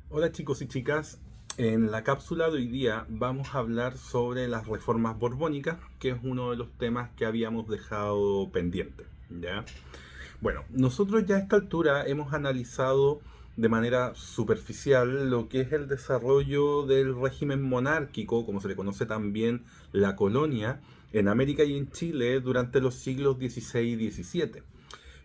Hola chicos y chicas, en la cápsula de hoy día vamos a hablar sobre las reformas borbónicas, que es uno de los temas que habíamos dejado pendiente, ¿ya? Bueno, nosotros ya a esta altura hemos analizado de manera superficial lo que es el desarrollo del régimen monárquico, como se le conoce también la colonia, en América y en Chile durante los siglos XVI y XVII.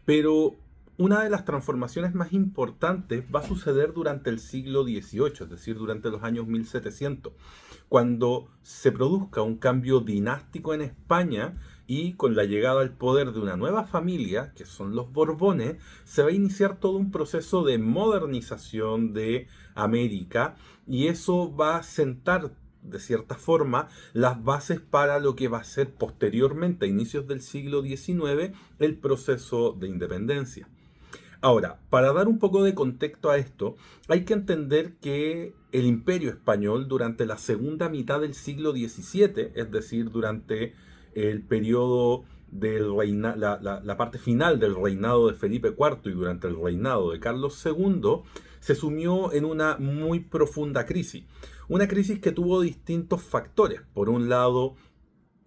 Pero una de las transformaciones más importantes va a suceder durante el siglo XVIII, es decir, durante los años 1700, cuando se produzca un cambio dinástico en España y con la llegada al poder de una nueva familia, que son los Borbones, se va a iniciar todo un proceso de modernización de América y eso va a sentar de cierta forma las bases para lo que va a ser posteriormente, a inicios del siglo XIX, el proceso de independencia. Ahora, para dar un poco de contexto a esto, hay que entender que el Imperio Español durante la segunda mitad del siglo XVII, es decir, durante el periodo la parte final del reinado de Felipe IV y durante el reinado de Carlos II, se sumió en una muy profunda crisis. Una crisis que tuvo distintos factores. Por un lado,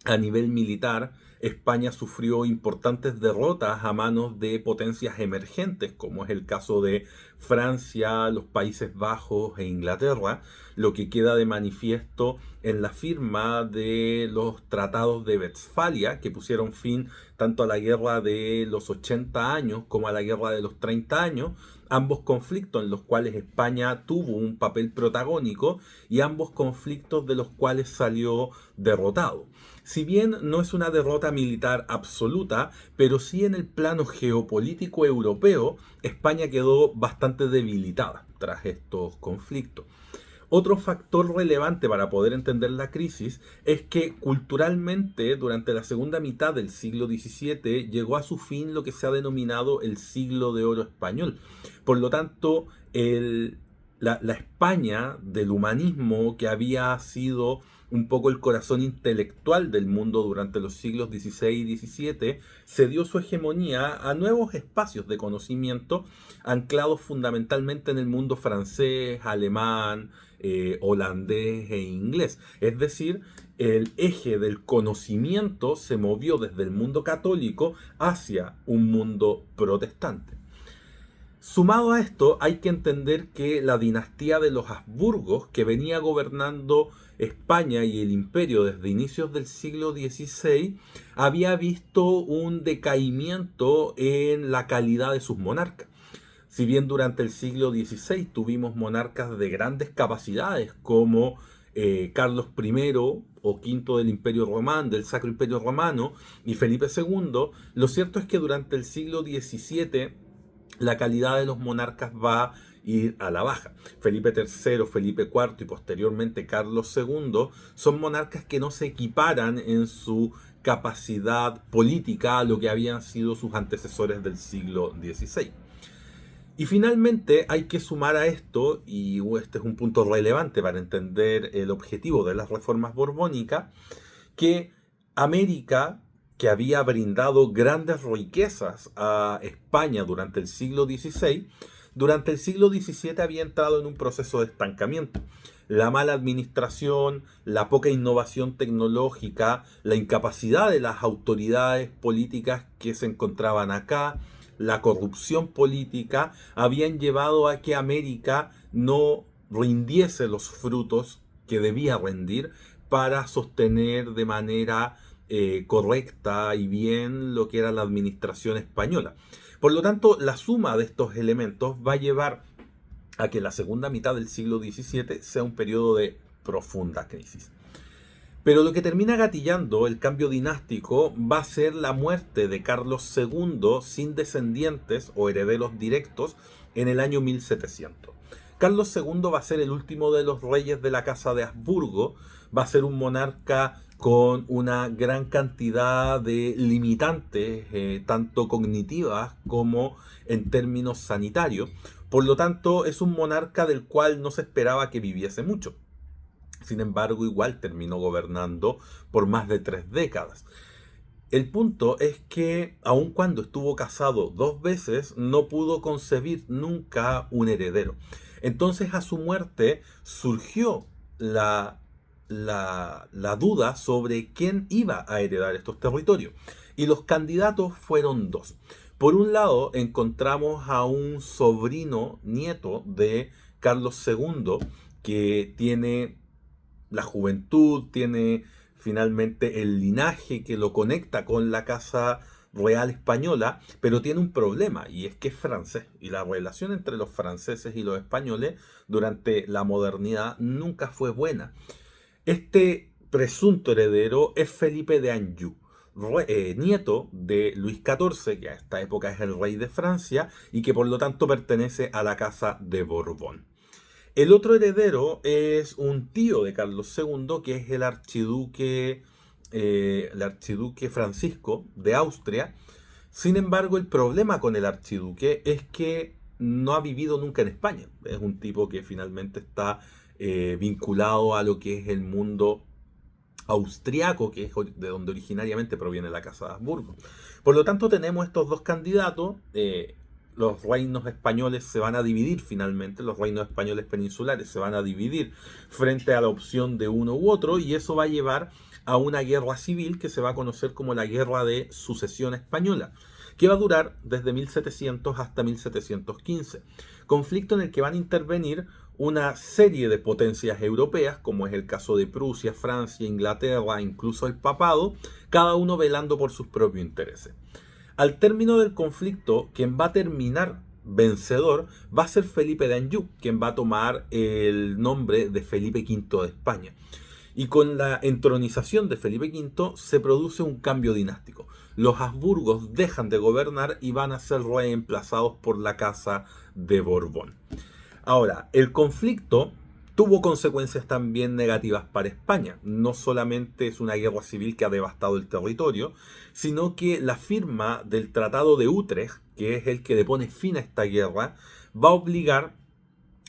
a nivel militar, España sufrió importantes derrotas a manos de potencias emergentes, como es el caso de Francia, los Países Bajos e Inglaterra, lo que queda de manifiesto en la firma de los tratados de Westfalia, que pusieron fin tanto a la guerra de los 80 años como a la guerra de los 30 años, ambos conflictos en los cuales España tuvo un papel protagónico y ambos conflictos de los cuales salió derrotado. Si bien no es una derrota militar absoluta, pero sí en el plano geopolítico europeo, España quedó bastante debilitada tras estos conflictos. Otro factor relevante para poder entender la crisis es que culturalmente durante la segunda mitad del siglo XVII llegó a su fin lo que se ha denominado el siglo de oro español. Por lo tanto, la España del humanismo, que había sido un poco el corazón intelectual del mundo durante los siglos XVI y XVII, cedió su hegemonía a nuevos espacios de conocimiento anclados fundamentalmente en el mundo francés, alemán, holandés e inglés. Es decir, el eje del conocimiento se movió desde el mundo católico hacia un mundo protestante. Sumado a esto, hay que entender que la dinastía de los Habsburgos, que venía gobernando España y el imperio desde inicios del siglo XVI, había visto un decaimiento en la calidad de sus monarcas. Si bien durante el siglo XVI tuvimos monarcas de grandes capacidades como Carlos I o quinto del Imperio Romano, del Sacro Imperio Romano, y Felipe II, lo cierto es que durante el siglo XVII la calidad de los monarcas va a ir a la baja. Felipe III, Felipe IV y posteriormente Carlos II son monarcas que no se equiparan en su capacidad política a lo que habían sido sus antecesores del siglo XVI. Y finalmente hay que sumar a esto, y este es un punto relevante para entender el objetivo de las reformas borbónicas, que América, que había brindado grandes riquezas a España durante el siglo XVI, durante el siglo XVII había entrado en un proceso de estancamiento. La mala administración, la poca innovación tecnológica, la incapacidad de las autoridades políticas que se encontraban acá, la corrupción política, habían llevado a que América no rindiese los frutos que debía rendir para sostener de manera correcta y bien lo que era la administración española. Por lo tanto, la suma de estos elementos va a llevar a que la segunda mitad del siglo XVII sea un periodo de profunda crisis. Pero lo que termina gatillando el cambio dinástico va a ser la muerte de Carlos II sin descendientes o herederos directos en el año 1700. Carlos II va a ser el último de los reyes de la Casa de Habsburgo, va a ser un monarca con una gran cantidad de limitantes, tanto cognitivas como en términos sanitarios. Por lo tanto, es un monarca del cual no se esperaba que viviese mucho. Sin embargo, igual terminó gobernando por más de 3 décadas. El punto es que, aun cuando estuvo casado 2 veces, no pudo concebir nunca un heredero. Entonces a su muerte surgió la duda sobre quién iba a heredar estos territorios. Y los candidatos fueron dos. Por un lado, encontramos a un sobrino nieto de Carlos II que tiene la juventud, tiene finalmente el linaje que lo conecta con la casa real española, pero tiene un problema y es que es francés. Y la relación entre los franceses y los españoles durante la modernidad nunca fue buena. Este presunto heredero es Felipe de Anjou, nieto de Luis XIV, que a esta época es el rey de Francia y que por lo tanto pertenece a la casa de Borbón. El otro heredero es un tío de Carlos II, que es el archiduque Francisco de Austria. Sin embargo, el problema con el archiduque es que no ha vivido nunca en España. Es un tipo que finalmente está vinculado a lo que es el mundo austriaco, que es de donde originariamente proviene la Casa de Habsburgo. Por lo tanto, tenemos estos dos candidatos. Los reinos españoles se van a dividir finalmente, los reinos españoles peninsulares se van a dividir frente a la opción de uno u otro, y eso va a llevar a una guerra civil que se va a conocer como la Guerra de Sucesión Española, que va a durar desde 1700 hasta 1715. Conflicto en el que van a intervenir una serie de potencias europeas, como es el caso de Prusia, Francia, Inglaterra, incluso el papado, cada uno velando por sus propios intereses. Al término del conflicto, quien va a terminar vencedor va a ser Felipe de Anjou, quien va a tomar el nombre de Felipe V de España. Y con la entronización de Felipe V se produce un cambio dinástico. Los Habsburgos dejan de gobernar y van a ser reemplazados por la Casa de Borbón. Ahora, el conflicto tuvo consecuencias también negativas para España. No solamente es una guerra civil que ha devastado el territorio, sino que la firma del Tratado de Utrecht, que es el que le pone fin a esta guerra, va a obligar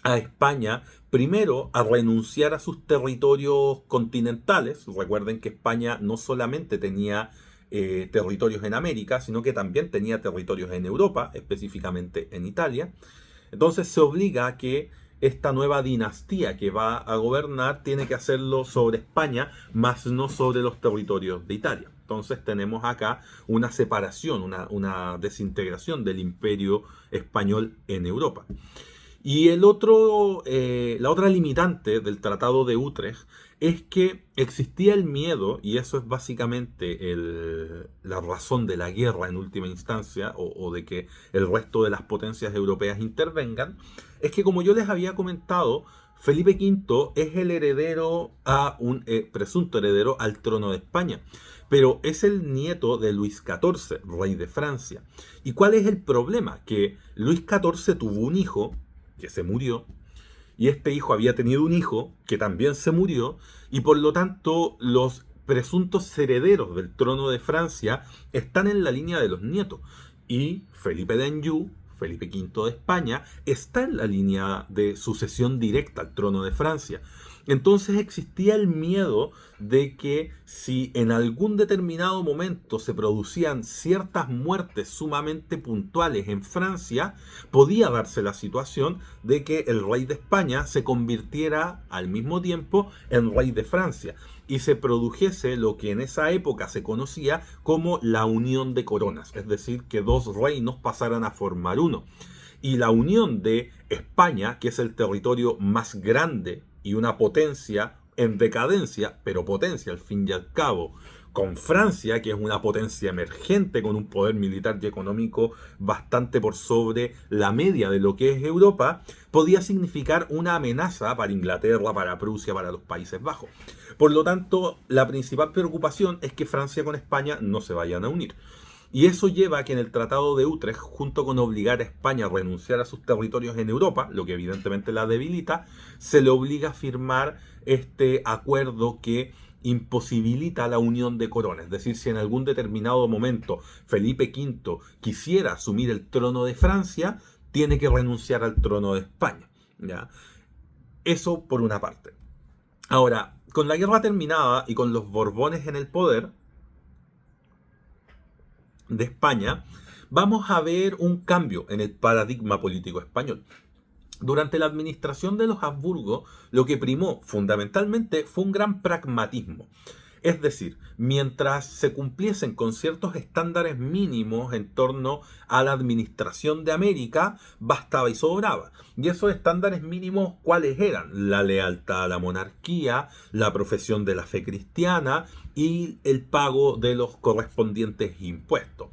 a España primero a renunciar a sus territorios continentales. Recuerden que España no solamente tenía territorios en América, sino que también tenía territorios en Europa, específicamente en Italia. Entonces se obliga a que esta nueva dinastía que va a gobernar tiene que hacerlo sobre España, más no sobre los territorios de Italia. Entonces tenemos acá una separación, una desintegración del imperio español en Europa. Y la otra limitante del Tratado de Utrecht es que existía el miedo, y eso es básicamente la razón de la guerra en última instancia, o de que el resto de las potencias europeas intervengan, es que, como yo les había comentado, Felipe V es el heredero presunto heredero al trono de España, pero es el nieto de Luis XIV, rey de Francia. ¿Y cuál es el problema? Que Luis XIV tuvo un hijo que se murió, y este hijo había tenido un hijo que también se murió, y por lo tanto los presuntos herederos del trono de Francia están en la línea de los nietos. Y Felipe de Anjou, Felipe V de España, está en la línea de sucesión directa al trono de Francia. Entonces existía el miedo de que si en algún determinado momento se producían ciertas muertes sumamente puntuales en Francia, podía darse la situación de que el rey de España se convirtiera al mismo tiempo en rey de Francia y se produjese lo que en esa época se conocía como la unión de coronas, es decir, que dos reinos pasaran a formar uno. Y la unión de España, que es el territorio más grande y una potencia en decadencia, pero potencia al fin y al cabo, con Francia, que es una potencia emergente con un poder militar y económico bastante por sobre la media de lo que es Europa, podía significar una amenaza para Inglaterra, para Prusia, para los Países Bajos. Por lo tanto, la principal preocupación es que Francia con España no se vayan a unir. Y eso lleva a que en el Tratado de Utrecht, junto con obligar a España a renunciar a sus territorios en Europa, lo que evidentemente la debilita, se le obliga a firmar este acuerdo que imposibilita la unión de coronas. Es decir, si en algún determinado momento Felipe V quisiera asumir el trono de Francia, tiene que renunciar al trono de España. ¿Ya? Eso por una parte. Ahora, con la guerra terminada y con los Borbones en el poder de España, vamos a ver un cambio en el paradigma político español. Durante la administración de los Habsburgo, lo que primó fundamentalmente fue un gran pragmatismo. Es decir, mientras se cumpliesen con ciertos estándares mínimos en torno a la administración de América, bastaba y sobraba. Y esos estándares mínimos, ¿cuáles eran? La lealtad a la monarquía, la profesión de la fe cristiana y el pago de los correspondientes impuestos.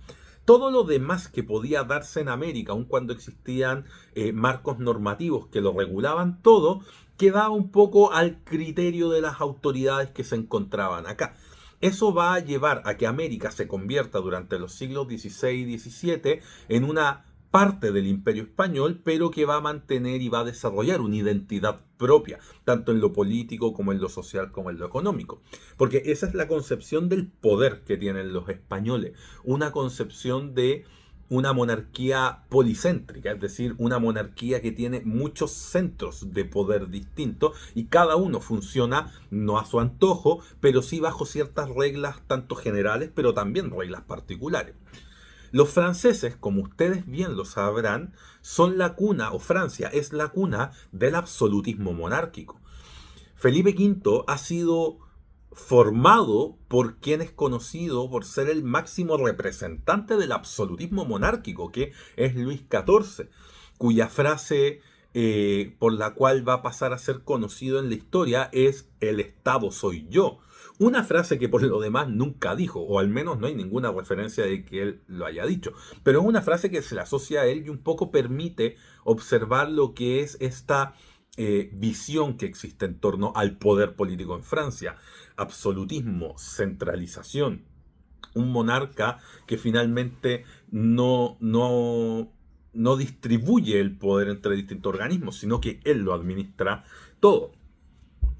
Todo lo demás que podía darse en América, aun cuando existían marcos normativos que lo regulaban todo, quedaba un poco al criterio de las autoridades que se encontraban acá. Eso va a llevar a que América se convierta durante los siglos XVI y XVII en una parte del Imperio Español, pero que va a mantener y va a desarrollar una identidad propia, tanto en lo político como en lo social como en lo económico. Porque esa es la concepción del poder que tienen los españoles, una concepción de una monarquía policéntrica, es decir, una monarquía que tiene muchos centros de poder distintos y cada uno funciona no a su antojo, pero sí bajo ciertas reglas tanto generales, pero también reglas particulares. Los franceses, como ustedes bien lo sabrán, son la cuna, o Francia es la cuna del absolutismo monárquico. Felipe V ha sido formado por quien es conocido por ser el máximo representante del absolutismo monárquico, que es Luis XIV, cuya frase por la cual va a pasar a ser conocido en la historia es "el Estado soy yo". Una frase que por lo demás nunca dijo, o al menos no hay ninguna referencia de que él lo haya dicho, pero es una frase que se le asocia a él y un poco permite observar lo que es esta visión que existe en torno al poder político en Francia. Absolutismo, centralización, un monarca que finalmente no distribuye el poder entre distintos organismos, sino que él lo administra todo.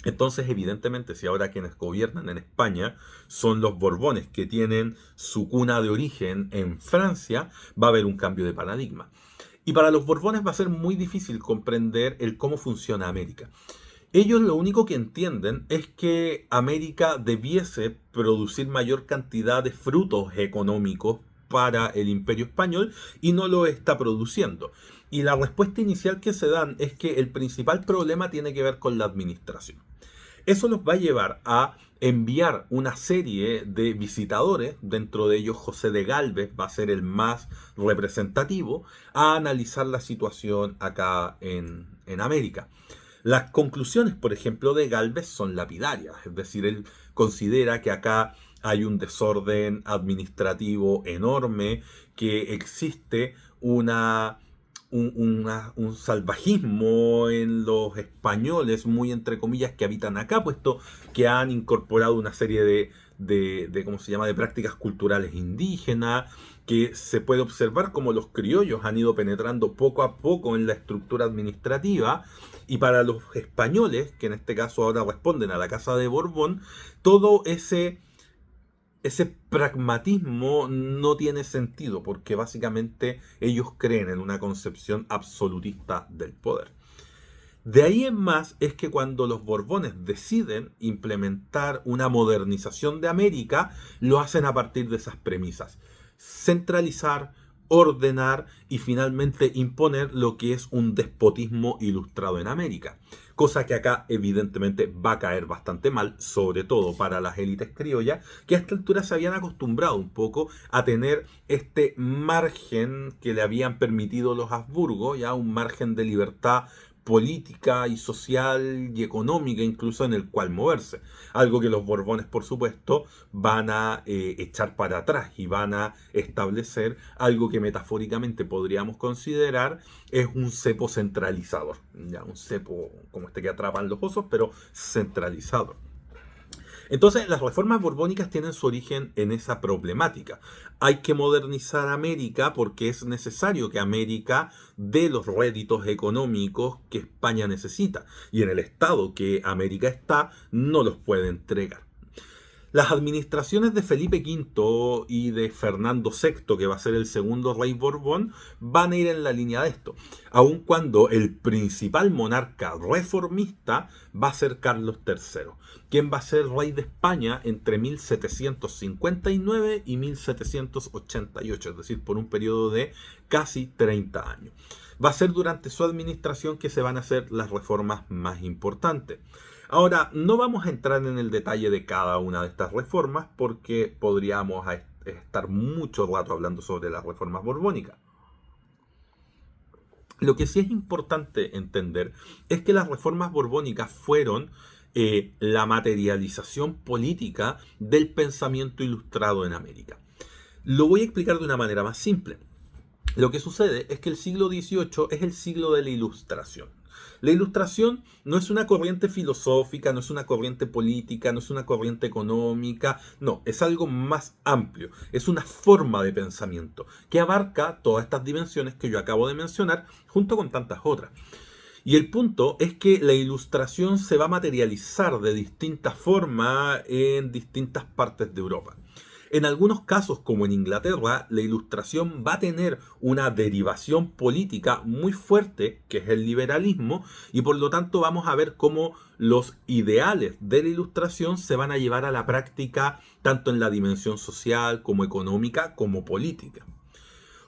Entonces, evidentemente, si ahora quienes gobiernan en España son los Borbones, que tienen su cuna de origen en Francia, va a haber un cambio de paradigma. Y para los Borbones va a ser muy difícil comprender el cómo funciona América. Ellos lo único que entienden es que América debiese producir mayor cantidad de frutos económicos para el Imperio Español y no lo está produciendo. Y la respuesta inicial que se dan es que el principal problema tiene que ver con la administración. Eso los va a llevar a enviar una serie de visitadores, dentro de ellos José de Gálvez va a ser el más representativo, a analizar la situación acá en América. Las conclusiones, por ejemplo, de Gálvez son lapidarias, es decir, él considera que acá hay un desorden administrativo enorme, que existe un salvajismo en los españoles, muy entre comillas, que habitan acá, puesto que han incorporado una serie de ¿cómo se llama?, de prácticas culturales indígenas, que se puede observar como los criollos han ido penetrando poco a poco en la estructura administrativa, y para los españoles, que en este caso ahora responden a la Casa de Borbón, todo ese pragmatismo no tiene sentido, porque básicamente ellos creen en una concepción absolutista del poder. De ahí en más es que cuando los Borbones deciden implementar una modernización de América, lo hacen a partir de esas premisas: centralizar, ordenar y finalmente imponer lo que es un despotismo ilustrado en América. Cosa que acá evidentemente va a caer bastante mal, sobre todo para las élites criollas, que a esta altura se habían acostumbrado un poco a tener este margen que le habían permitido los Habsburgo, ya un margen de libertad política y social y económica incluso en el cual moverse. Algo que los Borbones, por supuesto, van a echar para atrás y van a establecer algo que metafóricamente podríamos considerar es un cepo centralizador. Ya, un cepo como este que atrapan los osos, pero centralizador. Entonces, las reformas borbónicas tienen su origen en esa problemática. Hay que modernizar América porque es necesario que América dé los réditos económicos que España necesita. Y en el estado que América está, no los puede entregar. Las administraciones de Felipe V y de Fernando VI, que va a ser el segundo rey Borbón, van a ir en la línea de esto, aun cuando el principal monarca reformista va a ser Carlos III, quien va a ser rey de España entre 1759 y 1788, es decir, por un periodo de casi 30 años. va a ser durante su administración que se van a hacer las reformas más importantes. Ahora, no vamos a entrar en el detalle de cada una de estas reformas porque podríamos estar mucho rato hablando sobre las reformas borbónicas. Lo que sí es importante entender es que las reformas borbónicas fueron la materialización política del pensamiento ilustrado en América. Lo voy a explicar de una manera más simple. Lo que sucede es que el siglo XVIII es el siglo de la Ilustración. La Ilustración no es una corriente filosófica, no es una corriente política, no es una corriente económica, no, es algo más amplio, es una forma de pensamiento que abarca todas estas dimensiones que yo acabo de mencionar junto con tantas otras. Y el punto es que la Ilustración se va a materializar de distintas formas en distintas partes de Europa. En algunos casos, como en Inglaterra, la Ilustración va a tener una derivación política muy fuerte, que es el liberalismo, y por lo tanto vamos a ver cómo los ideales de la Ilustración se van a llevar a la práctica tanto en la dimensión social, como económica, como política.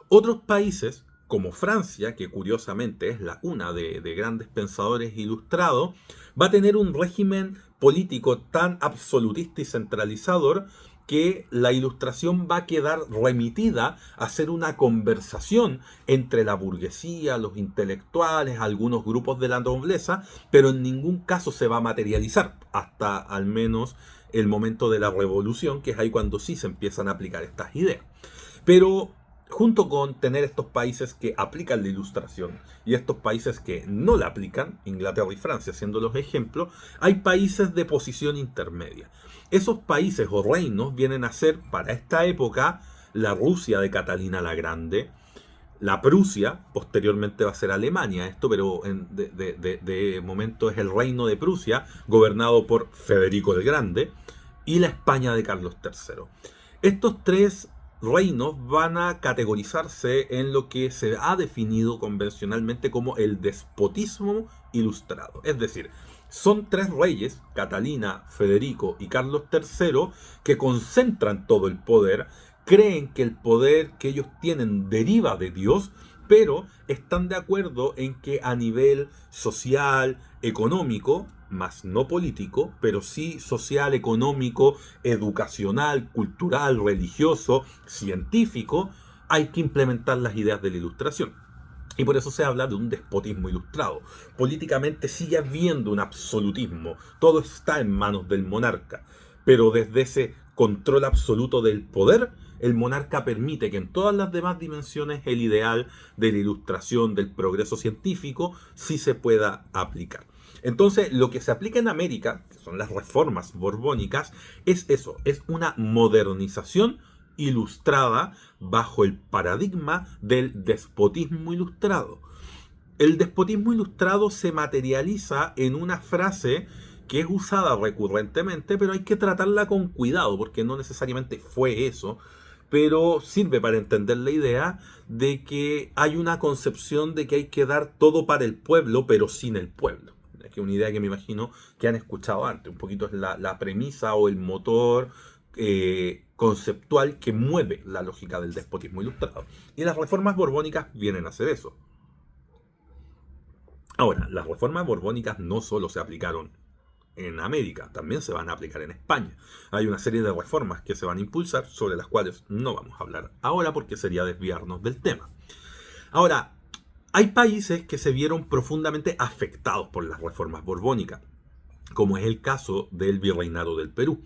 Otros países, como Francia, que curiosamente es la cuna de grandes pensadores ilustrados, va a tener un régimen político tan absolutista y centralizador que la Ilustración va a quedar remitida a ser una conversación entre la burguesía, los intelectuales, algunos grupos de la nobleza, pero en ningún caso se va a materializar hasta al menos el momento de la Revolución, que es ahí cuando sí se empiezan a aplicar estas ideas. Pero junto con tener estos países que aplican la Ilustración y estos países que no la aplican, Inglaterra y Francia siendo los ejemplos, hay países de posición intermedia. Esos países o reinos vienen a ser para esta época la Rusia de Catalina la Grande, la Prusia, posteriormente va a ser Alemania esto, pero de momento es el reino de Prusia, gobernado por Federico el Grande, y la España de Carlos III. Estos tres reinos van a categorizarse en lo que se ha definido convencionalmente como el despotismo ilustrado. Es decir, son tres reyes, Catalina, Federico y Carlos III, que concentran todo el poder, creen que el poder que ellos tienen deriva de Dios, pero están de acuerdo en que a nivel social, económico, más no político, pero sí social, económico, educacional, cultural, religioso, científico, hay que implementar las ideas de la Ilustración. Y por eso se habla de un despotismo ilustrado. Políticamente sigue habiendo un absolutismo, todo está en manos del monarca, pero desde ese control absoluto del poder, el monarca permite que en todas las demás dimensiones el ideal de la Ilustración, del progreso científico, sí se pueda aplicar. Entonces, lo que se aplica en América, que son las reformas borbónicas, es eso, es una modernización ilustrada bajo el paradigma del despotismo ilustrado. El despotismo ilustrado se materializa en una frase que es usada recurrentemente, pero hay que tratarla con cuidado, porque no necesariamente fue eso, pero sirve para entender la idea de que hay una concepción de que hay que dar todo para el pueblo, pero sin el pueblo. Que es una idea que me imagino que han escuchado antes. Un poquito es la premisa o el motor conceptual que mueve la lógica del despotismo ilustrado. Y las reformas borbónicas vienen a hacer eso. Ahora, las reformas borbónicas no solo se aplicaron en América, también se van a aplicar en España. Hay una serie de reformas que se van a impulsar, sobre las cuales no vamos a hablar ahora porque sería desviarnos del tema. Ahora, hay países que se vieron profundamente afectados por las reformas borbónicas, como es el caso del Virreinato del Perú.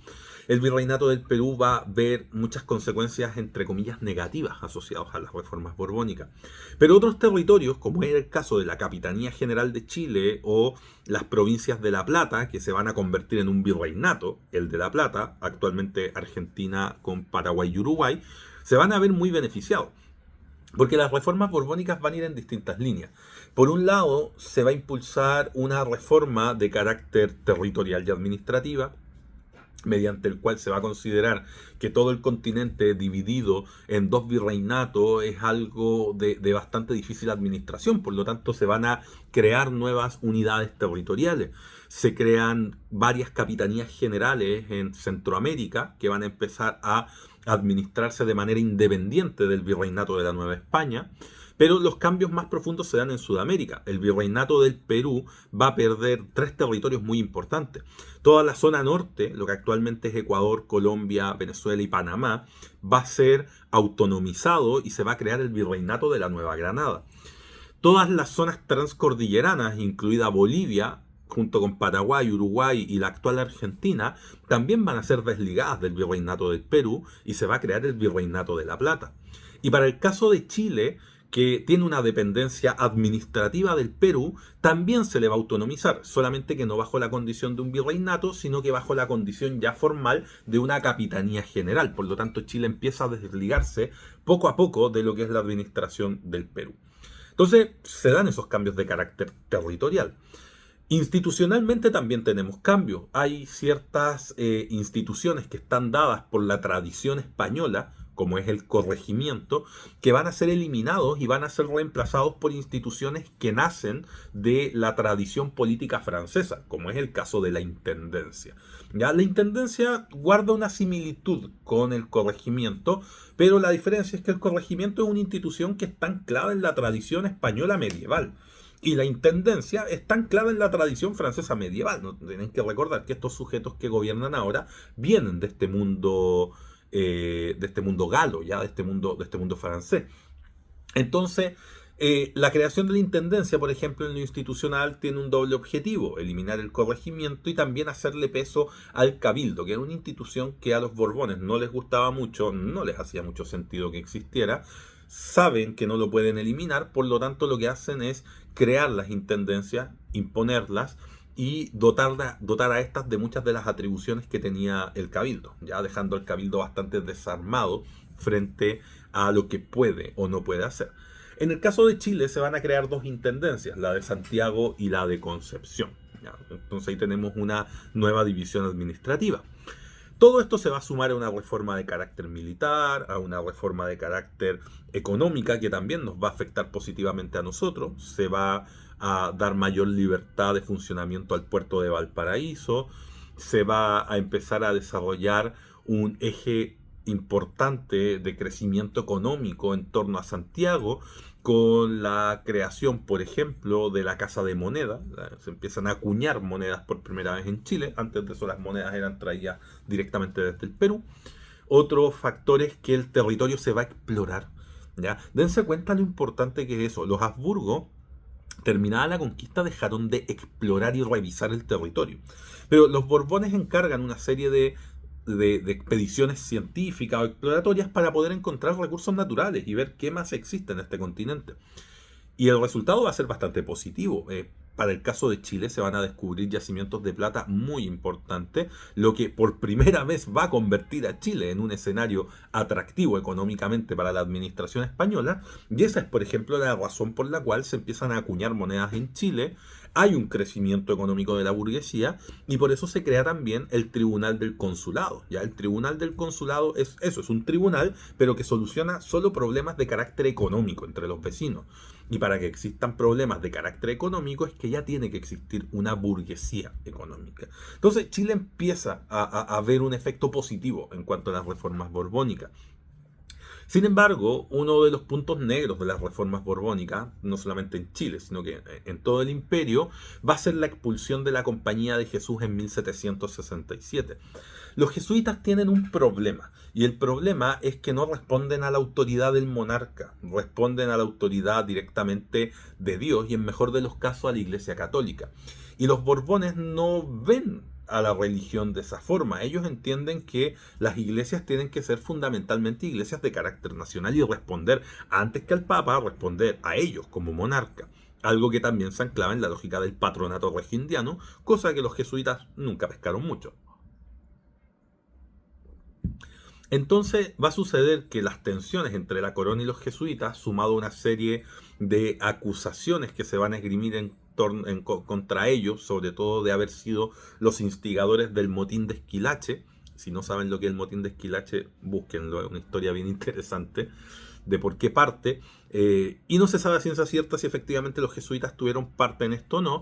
El Virreinato del Perú va a ver muchas consecuencias, entre comillas, negativas asociadas a las reformas borbónicas. Pero otros territorios, como es el caso de la Capitanía General de Chile o las provincias de La Plata, que se van a convertir en un virreinato, el de La Plata, actualmente Argentina con Paraguay y Uruguay, se van a ver muy beneficiados. Porque las reformas borbónicas van a ir en distintas líneas. Por un lado, se va a impulsar una reforma de carácter territorial y administrativa, mediante el cual se va a considerar que todo el continente dividido en dos virreinatos es algo de bastante difícil administración, por lo tanto se van a crear nuevas unidades territoriales. Se crean varias capitanías generales en Centroamérica que van a empezar a administrarse de manera independiente del virreinato de la Nueva España. Pero los cambios más profundos se dan en Sudamérica. El virreinato del Perú va a perder 3 territorios muy importantes. Toda la zona norte, lo que actualmente es Ecuador, Colombia, Venezuela y Panamá, va a ser autonomizado y se va a crear el virreinato de la Nueva Granada. Todas las zonas transcordilleranas, incluida Bolivia, junto con Paraguay, Uruguay y la actual Argentina, también van a ser desligadas del virreinato del Perú y se va a crear el virreinato de La Plata. Y para el caso de Chile, que tiene una dependencia administrativa del Perú, también se le va a autonomizar, solamente que no bajo la condición de un virreinato, sino que bajo la condición ya formal de una capitanía general. Por lo tanto, Chile empieza a desligarse poco a poco de lo que es la administración del Perú. Entonces, se dan esos cambios de carácter territorial. Institucionalmente también tenemos cambios. Hay ciertas instituciones que están dadas por la tradición española, como es el corregimiento, que van a ser eliminados y van a ser reemplazados por instituciones que nacen de la tradición política francesa, como es el caso de la intendencia. ¿Ya? La intendencia guarda una similitud con el corregimiento, pero la diferencia es que el corregimiento es una institución que está anclada en la tradición española medieval. Y la intendencia está anclada en la tradición francesa medieval. ¿No? Tienen que recordar que estos sujetos que gobiernan ahora vienen de este mundo galo, ya de este mundo francés. Entonces, la creación de la intendencia, por ejemplo, en lo institucional tiene un doble objetivo: eliminar el corregimiento y también hacerle peso al cabildo, que era una institución que a los Borbones no les gustaba mucho, no les hacía mucho sentido que existiera. Saben que no lo pueden eliminar, por lo tanto lo que hacen es crear las intendencias, imponerlas y dotar a estas de muchas de las atribuciones que tenía el cabildo, ya dejando al cabildo bastante desarmado frente a lo que puede o no puede hacer. En el caso de Chile se van a crear 2 intendencias, la de Santiago y la de Concepción. ¿Ya? Entonces ahí tenemos una nueva división administrativa. Todo esto se va a sumar a una reforma de carácter militar, a una reforma de carácter económica que también nos va a afectar positivamente a nosotros. Se va a dar mayor libertad de funcionamiento al puerto de Valparaíso. Se va a empezar a desarrollar un eje importante de crecimiento económico en torno a Santiago, con la creación, por ejemplo, de la Casa de Moneda. Se empiezan a acuñar monedas por primera vez en Chile. Antes de eso las monedas eran traídas directamente desde el Perú. Otro factor es que el territorio se va a explorar. ¿Ya? Dense cuenta lo importante que es eso. Los Habsburgo, terminada la conquista, dejaron de explorar y revisar el territorio. Pero los Borbones encargan una serie de expediciones científicas o exploratorias para poder encontrar recursos naturales y ver qué más existe en este continente. Y el resultado va a ser bastante positivo. Para el caso de Chile se van a descubrir yacimientos de plata muy importantes, lo que por primera vez va a convertir a Chile en un escenario atractivo económicamente para la administración española. Y esa es, por ejemplo, la razón por la cual se empiezan a acuñar monedas en Chile. Hay un crecimiento económico de la burguesía y por eso se crea también el Tribunal del Consulado. Ya el Tribunal del Consulado es eso, es un tribunal, pero que soluciona solo problemas de carácter económico entre los vecinos. Y para que existan problemas de carácter económico es que ya tiene que existir una burguesía económica. Entonces Chile empieza a ver un efecto positivo en cuanto a las reformas borbónicas. Sin embargo, uno de los puntos negros de las reformas borbónicas, no solamente en Chile, sino que en todo el imperio, va a ser la expulsión de la Compañía de Jesús en 1767. Los jesuitas tienen un problema, y el problema es que no responden a la autoridad del monarca, responden a la autoridad directamente de Dios y en mejor de los casos a la Iglesia Católica. Y los Borbones no ven a la religión de esa forma. Ellos entienden que las iglesias tienen que ser fundamentalmente iglesias de carácter nacional y responder, antes que al Papa, responder a ellos como monarca. Algo que también se anclaba en la lógica del patronato regindiano, cosa que los jesuitas nunca pescaron mucho. Entonces va a suceder que las tensiones entre la corona y los jesuitas, sumado a una serie de acusaciones que se van a esgrimir contra ellos, sobre todo de haber sido los instigadores del motín de Esquilache. Si no saben lo que es el motín de Esquilache, búsquenlo, es una historia bien interesante de por qué parte. Y no se sabe a ciencia cierta si efectivamente los jesuitas tuvieron parte en esto o no,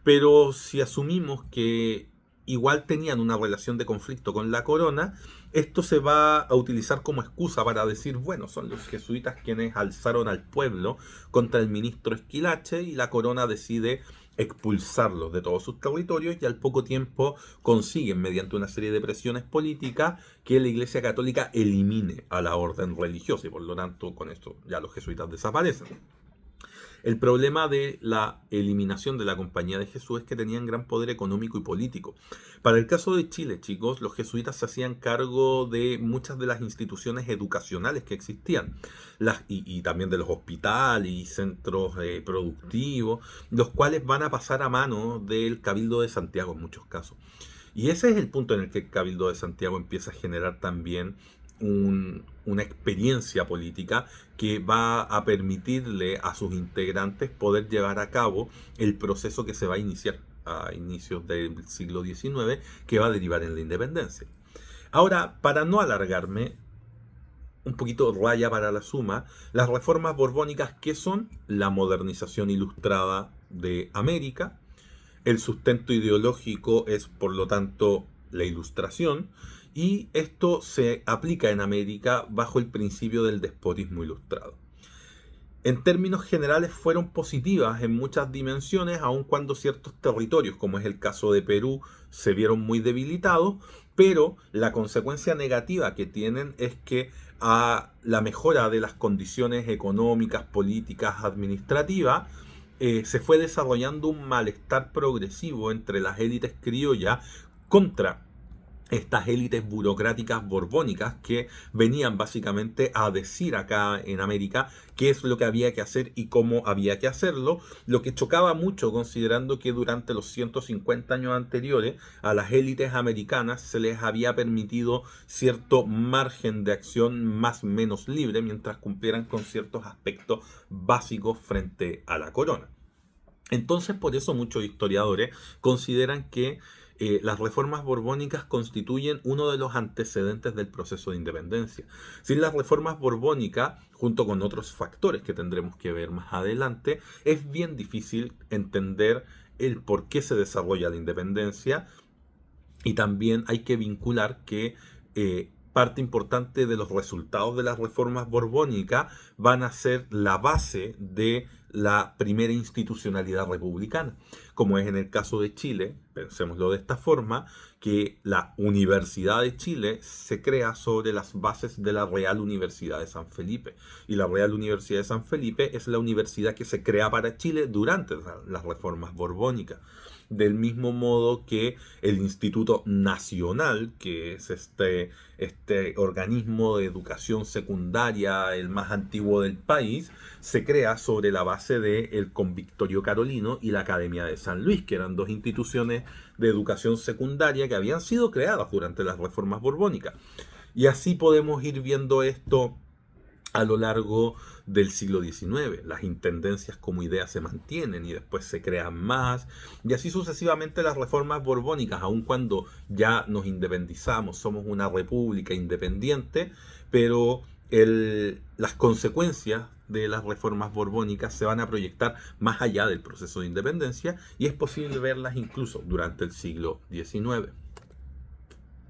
pero si asumimos que igual tenían una relación de conflicto con la corona, esto se va a utilizar como excusa para decir, bueno, son los jesuitas quienes alzaron al pueblo contra el ministro Esquilache y la corona decide expulsarlos de todos sus territorios y al poco tiempo consiguen, mediante una serie de presiones políticas, que la Iglesia Católica elimine a la orden religiosa y por lo tanto con esto ya los jesuitas desaparecen. El problema de la eliminación de la Compañía de Jesús es que tenían gran poder económico y político. Para el caso de Chile, chicos, los jesuitas se hacían cargo de muchas de las instituciones educacionales que existían, y también de los hospitales y centros productivos, los cuales van a pasar a manos del Cabildo de Santiago en muchos casos. Y ese es el punto en el que el Cabildo de Santiago empieza a generar también una experiencia política que va a permitirle a sus integrantes poder llevar a cabo el proceso que se va a iniciar a inicios del siglo XIX, que va a derivar en la independencia. Ahora, para no alargarme, un poquito raya para la suma, las reformas borbónicas, ¿qué son? La modernización ilustrada de América. El sustento ideológico es, por lo tanto, la ilustración, y esto se aplica en América bajo el principio del despotismo ilustrado. En términos generales fueron positivas en muchas dimensiones, aun cuando ciertos territorios, como es el caso de Perú, se vieron muy debilitados, pero la consecuencia negativa que tienen es que a la mejora de las condiciones económicas, políticas, administrativas, se fue desarrollando un malestar progresivo entre las élites criollas contra estas élites burocráticas borbónicas que venían básicamente a decir acá en América qué es lo que había que hacer y cómo había que hacerlo, lo que chocaba mucho considerando que durante los 150 años anteriores a las élites americanas se les había permitido cierto margen de acción más o menos libre mientras cumplieran con ciertos aspectos básicos frente a la corona. Entonces, por eso muchos historiadores consideran que las reformas borbónicas constituyen uno de los antecedentes del proceso de independencia. Sin las reformas borbónicas, junto con otros factores que tendremos que ver más adelante, es bien difícil entender el por qué se desarrolla la independencia, y también hay que vincular que parte importante de los resultados de las reformas borbónicas van a ser la base de la primera institucionalidad republicana, como es en el caso de Chile, pensémoslo de esta forma, que la Universidad de Chile se crea sobre las bases de la Real Universidad de San Felipe. Y la Real Universidad de San Felipe es la universidad que se crea para Chile durante las reformas borbónicas. Del mismo modo que el Instituto Nacional, que es este organismo de educación secundaria, el más antiguo del país, se crea sobre la base del Convictorio Carolino y la Academia de San Luis, que eran dos instituciones de educación secundaria que habían sido creadas durante las reformas borbónicas. Y así podemos ir viendo esto a lo largo del siglo XIX. Las intendencias como idea se mantienen y después se crean más, y así sucesivamente las reformas borbónicas, aun cuando ya nos independizamos, somos una república independiente, pero las consecuencias de las reformas borbónicas se van a proyectar más allá del proceso de independencia y es posible verlas incluso durante el siglo XIX.